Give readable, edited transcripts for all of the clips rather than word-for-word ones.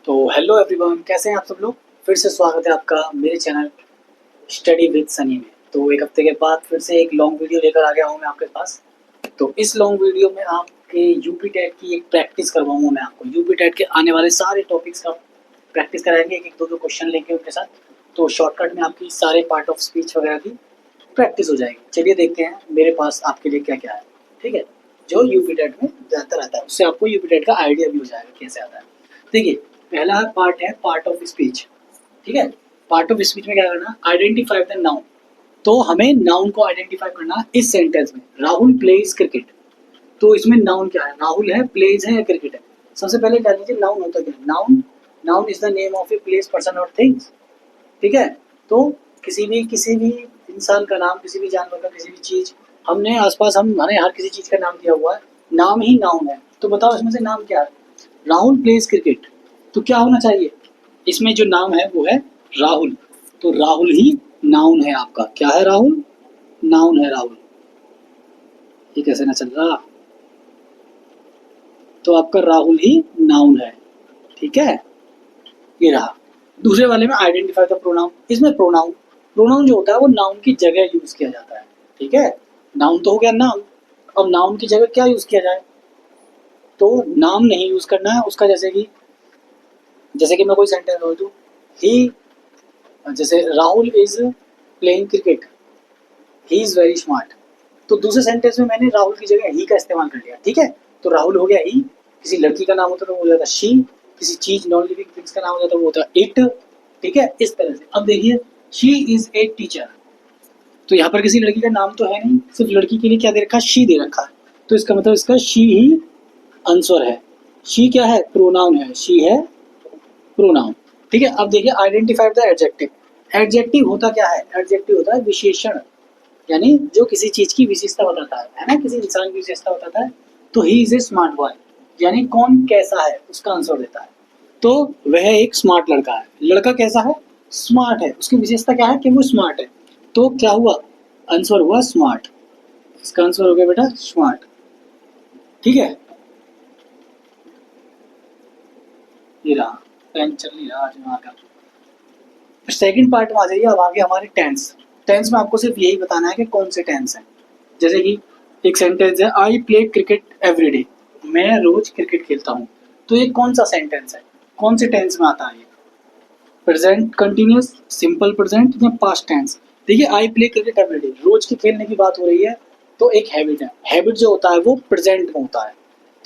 तो hello everyone, कैसे हैं आप सब लोग। फिर से स्वागत है आपका मेरे चैनल स्टडी विद सनी में। तो एक हफ्ते के बाद फिर से एक लॉन्ग वीडियो लेकर आ गया हूँ मैं आपके पास। तो इस लॉन्ग वीडियो में आपके यूपी टेट की एक प्रैक्टिस करवाऊंगा। मैं आपको यूपी टेट के आने वाले सारे टॉपिक्स का प्रैक्टिस कराएंगे, एक एक दो दो क्वेश्चन लेंगे उनके साथ। तो शॉर्टकट में आपकी सारे पार्ट ऑफ स्पीच वगैरह की प्रैक्टिस हो जाएगी। चलिए देखते हैं मेरे पास आपके लिए क्या क्या है। ठीक है, जो यूपी टेट में जाता रहता है उससे आपको यूपी टेट का आइडिया भी हो जाएगा कैसे आता है। देखिए, पहला पार्ट है पार्ट ऑफ स्पीच। ठीक है, पार्ट ऑफ स्पीच में क्या करना, आइडेंटिफाई द नाउन। तो हमें नाउन को आइडेंटिफाई करना है इस सेंटेंस में। राहुल प्लेज क्रिकेट, तो इसमें नाउन क्या है, राहुल है, प्लेज है या क्रिकेट है। सबसे पहले जान लीजिए नाउन होता क्या है। Noun, noun is the name of a place, person और थिंग्स। ठीक है, तो किसी भी इंसान का नाम, किसी भी जानवर का, किसी भी चीज, हमने आसपास हमारे हर किसी चीज का नाम दिया हुआ है, नाम ही नाउन है। तो बताओ इसमें से नाम क्या है। राहुल प्लेज क्रिकेट, तो क्या होना चाहिए इसमें, जो नाम है वो है राहुल। तो राहुल ही नाउन है आपका। क्या है, राहुल नाउन है। राहुल, ये कैसे ना चल रहा, तो आपका राहुल ही नाउन है। ठीक है, ये रहा। दूसरे वाले में आइडेंटिफाई द प्रोनाउन। इसमें प्रोनाउन, प्रोनाउन जो होता है वो नाउन की जगह यूज किया जाता है। ठीक है, नाउन तो हो गया नाउन, अब नाउन की जगह क्या यूज किया जाए। तो नाम नहीं यूज करना है उसका। जैसे कि मैं कोई सेंटेंस बोल दूं, ही, जैसे Rahul is playing cricket, he is very smart. तो दूसरे सेंटेंस में मैंने राहुल की जगह ही का इस्तेमाल कर लिया। ठीक है, तो राहुल हो गया ही। किसी लड़की का नाम होता तो वो हो जाता शी। किसी चीज नॉन लिविंग थिंग्स का नाम हो जाता वो होता इट। ठीक है, इस तरह से। अब देखिए, शी इज ए टीचर, तो यहाँ पर किसी लड़की का नाम तो है नहीं, सिर्फ लड़की के लिए क्या दे रखा है, शी दे रखा है। तो इसका मतलब इसका शी ही आंसर है। शी क्या है, प्रोनाउन है, शी है प्रोनाउन। ठीक है, अब देखिए आइडेंटिफाई द एडजेक्टिव। एडजेक्टिव होता क्या है, एडजेक्टिव होता है विशेषण, यानी जो किसी चीज की विशेषता बताता है ना, किसी इंसान की विशेषता बताता है। तो he is a smart boy, यानी कौन कैसा है उसका आंसर देता है। तो वह एक स्मार्ट लड़का है। लड़का कैसा है, स्मार्ट है, उसकी विशेषता क्या है कि वो स्मार्ट है। तो क्या हुआ, आंसर हुआ स्मार्ट। इसका आंसर हो गया बेटा स्मार्ट। ठीक है, ये रहा। पेन चल नहीं रहा आज वहां का। सेकंड पार्ट में आ जाइए। अब आगे हमारे टेंस। टेंस में आपको सिर्फ यही बताना है कि कौन से टेंस है। जैसे कि एक सेंटेंस है, आई प्ले क्रिकेट एवरी डे, मैं रोज क्रिकेट खेलता हूँ। तो ये कौन सा सेंटेंस है, कौन से टेंस में आता है ये। प्रेजेंट कंटिन्यूस, सिंपल प्रेजेंट या पास्ट टेंस। देखिए, I play cricket every day, रोज के खेलने की बात हो रही है, तो एक हैबिट है। हैबिट जो होता है वो प्रेजेंट में होता है।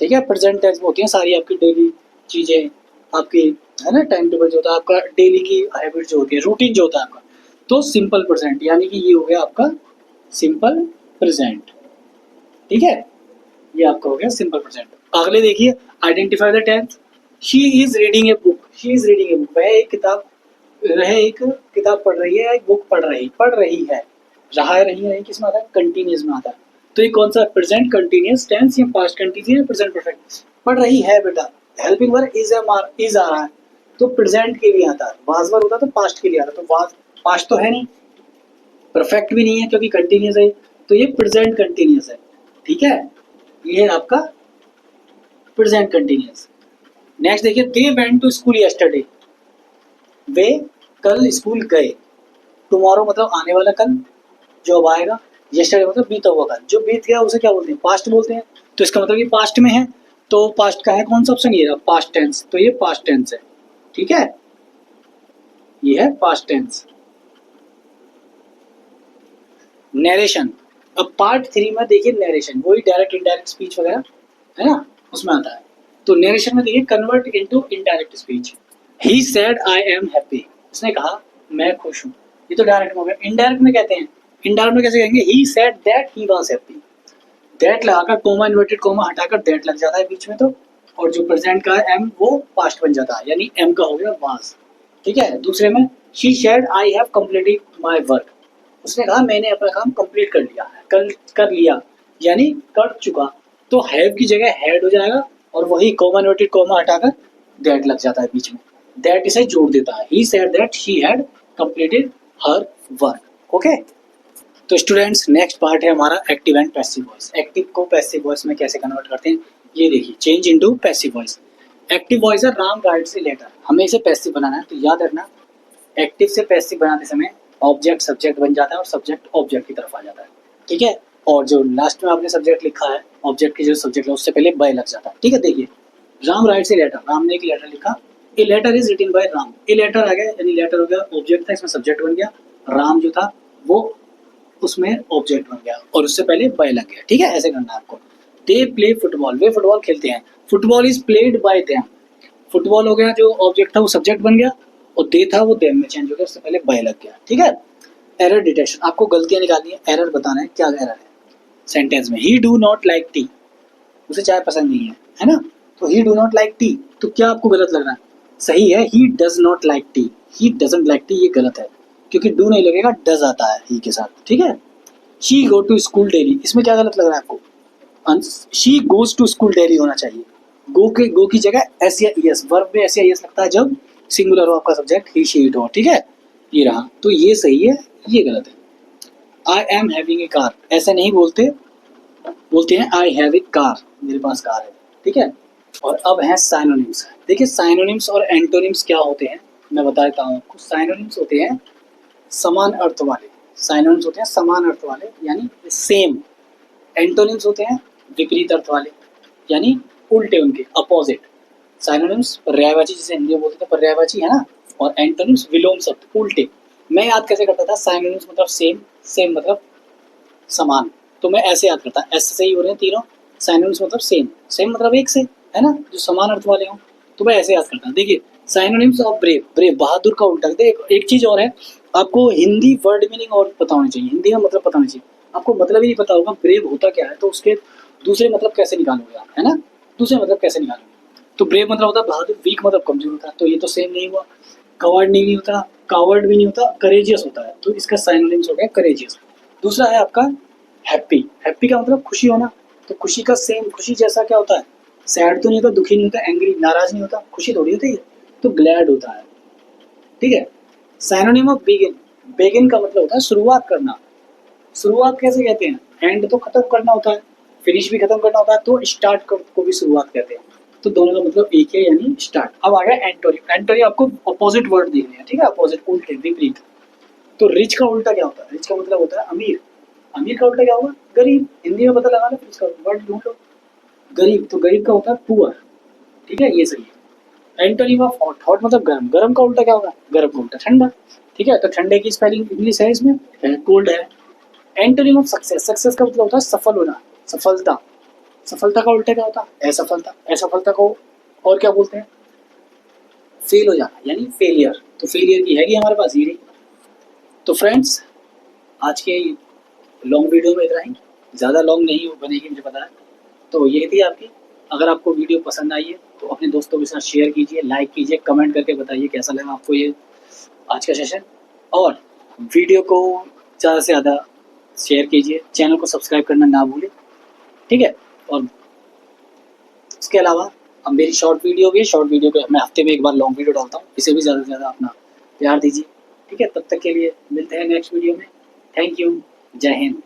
ठीक है, प्रेजेंट टेंस में होती है सारी आपकी डेली चीजें, आपकी, है ना, टाइम टेबल जो होता है आपका, डेली की हैबिट जो होती है, रूटीन जो होता है आपका। तो सिंपल प्रेजेंट, यानी कि ये हो गया आपका सिंपल प्रेजेंट। ठीक है, ये आपका हो गया सिंपल प्रेजेंट। अगले देखिए, identify the tense. She is reading a book, she is reading a book, वह एक किताब पढ़ रही है, एक बुक पढ़ रही है। रहा है, रही है, किस में आता है, कंटिन्यूस में आता है। तो ये कौन सा प्रेजेंट कंटिन्यूस टेंस या पास्ट कंटिन्यूस या प्रेजेंट परफेक्ट। पढ़ रही है बेटा, हेल्पिंग वर्ब इज आ रहा है, तो प्रेजेंट के लिए आता है। वाज वर्ब होता तो पास्ट के लिए आता, तो वाज पास्ट तो है नहीं, परफेक्ट भी नहीं है क्योंकि कंटिन्यूस है, तो ये प्रेजेंट कंटिन्यूस है। ठीक है, ये है आपका प्रेजेंट कंटिन्यूस। नेक्स्ट देखिए, they went to school yesterday, वे कल स्कूल गए। टुमारो मतलब आने वाला कल, जो अब आएगा। यस्टरडे मतलब बीता हुआ कल, जो बीत गया उसे क्या बोलते हैं, पास्ट बोलते हैं। तो इसका मतलब ये पास्ट में है। तो पास्ट का है कौन सा ऑप्शन, ये रहा पास्ट टेंस, तो ये पास्ट टेंस है। ठीक है, ये है पास्ट टेंस। नरेशन, अब पार्ट 3 में देखिए नरेशन, वही डायरेक्ट इनडायरेक्ट स्पीच वगैरह है ना, उसमें आता है। तो नरेशन में देखिए, convert into indirect speech. He said I am happy, उसने कहा मैं खुश हूँ। ये तो डायरेक्ट में हो गया। इनडायरेक्ट में कहते हैं, इनडायरेक्ट में कैसे कहेंगे, he said that he was happy. That लगाकर कोमा, इन्वर्टेड कोमा हटाकर दैट लग जाता है बीच में, तो और जो प्रेजेंट का है एम वो पास्ट बन जाता है, यानी एम का हो गया वाज। ठीक है, दूसरे में she said I have completed my work, उसने कहा मैंने अपना काम कंप्लीट कर लिया, कर लिया, यानी कर चुका। तो हैव की जगह हैड हो जाएगा, और वही कॉमा इन्वर्टेड कॉमा हटाकर दैट लग जाता है बीच में। दैट इसे जोड़ देता है। He said that she had completed her work. Okay, तो स्टूडेंट्स, नेक्स्ट पार्ट है हमारा active and passive voice. Active को पैसिव वॉइस में कैसे कन्वर्ट करते हैं, ये देखिए, change into passive voice. Active voice है राम राइट्स ए लेटर, हमें इसे पैसिव बनाना है, तो याद रखना एक्टिव से पैसिव बनाते समय ऑब्जेक्ट सब्जेक्ट बन जाता है और सब्जेक्ट ऑब्जेक्ट की तरफ आ जाता है, ठीक है। और जो लास्ट में आपने सब्जेक्ट लिखा है, ऑब्जेक्ट की जो सब्जेक्ट है उससे पहले बाय लग जाता है, ठीक है। देखिए Ram writes a letter, Ram ने एक लेटर लिखा, a letter is written by Ram, a letter आ गया यानी लेटर हो गया ऑब्जेक्ट था, इसमें सब्जेक्ट बन गया, राम जो था वो उसमें ऑब्जेक्ट बन गया और उससे पहले बाय लग गया, ठीक है। ऐसे करना है आपको। They play football, way football खेलते हैं, football is played by them, football हो गया जो ऑब्जेक्ट था वो सब्जेक्ट बन गया और दे था वो देम में चेंज हो गया, उससे पहले बाय लग गया, ठीक है। एरर डिटेक्शन, आपको गलतियां निकालनी है, एरर बताना है क्या एरर है सेंटेंस में। ही डू नॉट लाइक टी, उसे चाय पसंद नहीं है ना, तो ही डू नॉट लाइक टी, तो क्या आपको गलत लग रहा है? सही है, he does not like T, he doesn't like T, ये गलत है क्योंकि डू नहीं लगेगा, डज आता है ही के साथ, ठीक है। She go to school daily, इसमें क्या गलत लग रहा है आपको? She goes to school daily होना चाहिए, गो की जगह एस या ईएस, वर्ब में एस या ईएस लगता है जब सिंगुलर हो आपका सब्जेक्ट, ही शी इट हो, ठीक है। ये रहा, तो ये सही है, ये गलत है। I am having a car, ऐसे नहीं बोलते, बोलते हैं आई हैव ए कार, मेरे पास कार है, ठीक है। और अब है साइनोनिम्स। देखिए साइनोनिम्स और एंटोनिम्स क्या होते हैं, मैं बता देता हूँ आपको। साइनोनिम्स होते हैं समान अर्थ वाले, साइनोनिम्स होते हैं समान अर्थ वाले यानी सेम। एंटोनिम्स होते हैं विपरीत अर्थ वाले यानी उल्टे, उनके अपोजिट। साइनोनिम्स पर्यायवाची, जिसे हिंदी में बोलते थे पर्यायवाची, है ना। और एंटोनिम्स विलोम शब्द, उल्टे। मैं याद कैसे करता था? साइनोनिम्स मतलब सेम, सेम मतलब समान, तो मैं ऐसे याद करता, ऐसे से ही हो रहे हैं तीनों। साइनोनिम्स मतलब सेम, सेम मतलब एक से, है ना, जो समान अर्थ वाले हों, तो मैं ऐसे याद करता। देखिए साइनोनिम्स ऑफ ब्रेव, ब्रेव बहादुर का उल्टा। एक चीज और है, आपको हिंदी वर्ड मीनिंग और पता होनी चाहिए, हिंदी का मतलब पता होना चाहिए। आपको मतलब ही नहीं पता होगा ब्रेव होता क्या है, तो उसके दूसरे मतलब कैसे निकालोगे आप, है ना, दूसरे मतलब कैसे निकालोगे? तो ब्रेव मतलब होता है बहादुर, वीक मतलब कमजोर होता है, तो ये तो सेम नहीं हुआ। कवर्ड नहीं होता, कावर्ड भी नहीं होता, करेजियस होता है, तो इसका साइनोनिम्स हो गया करेजियस। दूसरा है आपका हैप्पी, हैप्पी का मतलब खुशी होना, तो खुशी का सेम, खुशी जैसा क्या होता है? सैड तो नहीं होता, दुखी नहीं होता, एंग्री नाराज नहीं होता, खुशी थोड़ी होती है, तो ग्लैड होता है, ठीक है। साइनोनिम ऑफ बिगिन, बिगिन का मतलब होता है शुरुआत करना। शुरुआत कैसे कहते हैं? एंड तो खत्म करना होता है, फिनिश भी खत्म करना होता है, तो स्टार्ट को भी शुरुआत कहते हैं, तो दोनों का मतलब एक है यानी स्टार्ट। अब आ गया एंटोनिम, एंटोनिम आपको अपोजिट वर्ड देखने हैं, ठीक है, अपोजिट उल्टे विपरीत। तो रिच का उल्टा क्या होता है? रिच का मतलब होता है अमीर, अमीर का उल्टा क्या होगा? गरीब, हिंदी में पता लगा लो, इसका वर्ड ढूंढ लो, गरीब, तो गरीब का होता है पुअर, ठीक है, ये सही है। एंटोनिम ऑफ हॉट, हॉट मतलब गर्म, गर्म का उल्टा क्या होगा? गर्म का उल्टा ठंडा, ठीक है, तो ठंडे की स्पेलिंग इंग्लिश है इसमें, कोल्ड है। एंटोनिम ऑफ सक्सेस, सक्सेस का मतलब होता है सफल होना, सफलता, सफलता का उल्टा क्या होता है? असफलता, असफलता को और क्या बोलते हैं? फेल हो जाना यानी फेलियर, तो फेलियर की हैगी हमारे पास ये। तो फ्रेंड्स आज के लॉन्ग वीडियो में इतना ही, ज़्यादा लॉन्ग नहीं बनेगी मुझे पता है, तो यही थी आपकी। अगर आपको वीडियो पसंद आई है तो अपने दोस्तों के साथ शेयर कीजिए, लाइक कीजिए, कमेंट करके बताइए कैसा लगा आपको ये आज का सेशन, और वीडियो को ज़्यादा से ज़्यादा शेयर कीजिए, चैनल को सब्सक्राइब करना ना भूलें, ठीक है। और इसके अलावा अब मेरी शॉर्ट वीडियो भी है, शॉर्ट वीडियो को मैं हफ्ते में एक बार लॉन्ग वीडियो डालता हूँ, इसे भी ज़्यादा से ज़्यादा अपना प्यार दीजिए, ठीक है। तब तक के लिए मिलते हैं नेक्स्ट वीडियो में, थैंक यू, जय हिंद।